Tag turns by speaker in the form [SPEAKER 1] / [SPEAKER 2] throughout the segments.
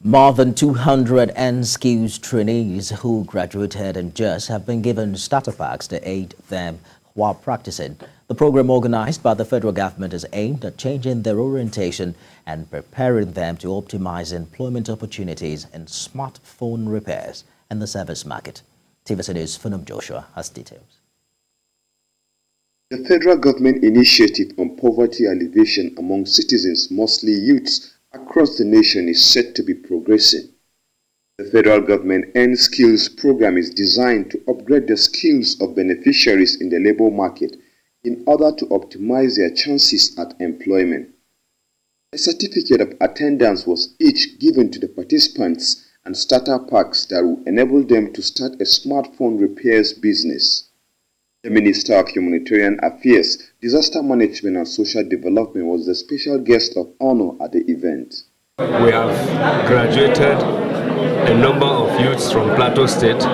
[SPEAKER 1] More than 200 skills trainees who graduated in JUS have been given starter packs to aid them while practicing. The program, organized by the federal government, is aimed at changing their orientation and preparing them to optimize employment opportunities in smartphone repairs and the service market. TVC News' Funum Joshua has details.
[SPEAKER 2] The federal government initiative on poverty alleviation among citizens, mostly youths, across the nation is set to be progressing. The federal government Earn Skills program is designed to upgrade the skills of beneficiaries in the labor market in order to optimize their chances at employment. A certificate of attendance was each given to the participants and starter packs that will enable them to start a smartphone repairs business. The Minister of Humanitarian Affairs, Disaster Management and Social Development was the special guest of honor at the event.
[SPEAKER 3] We have graduated a number of youths from Plateau State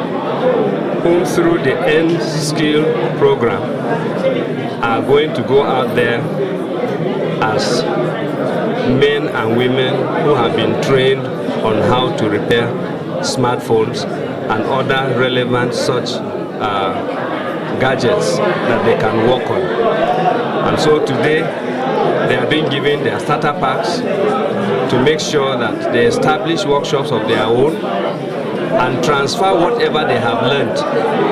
[SPEAKER 3] who, through the Earn Skill program, are going to go out there as men and women who have been trained on how to repair smartphones and other relevant such gadgets that they can work on. And so today they are being given their starter packs to make sure that they establish workshops of their own and transfer whatever they have learned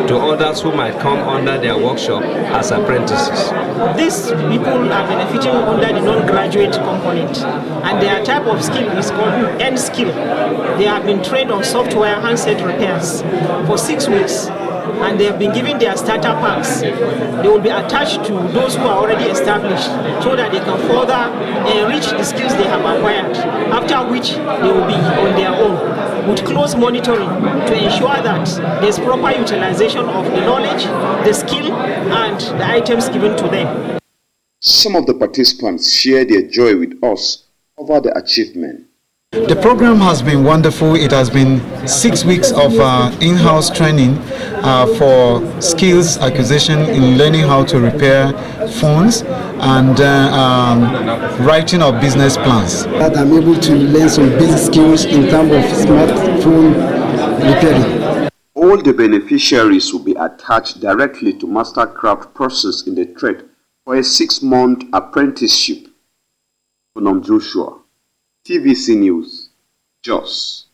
[SPEAKER 3] to others who might come under their workshop as apprentices.
[SPEAKER 4] These people are benefiting under the non-graduate component, and their type of skill is called Earn Skill. They have been trained on software handset repairs for 6 weeks, and they have been given their starter packs. They will be attached to those who are already established so that they can further enrich the skills they have acquired, after which they will be on their own with close monitoring to ensure that there is proper utilization of the knowledge, the skill, and the items given to them.
[SPEAKER 2] Some of the participants shared their joy with us over the achievement.
[SPEAKER 5] The program has been wonderful. It has been 6 weeks of in-house training for skills acquisition in learning how to repair phones and writing of business plans.
[SPEAKER 6] That I'm able to learn some basic skills in terms of smartphone repairing.
[SPEAKER 2] All the beneficiaries will be attached directly to mastercraft process in the trade for a 6-month apprenticeship. Funum Joshua, TVC News, Jos.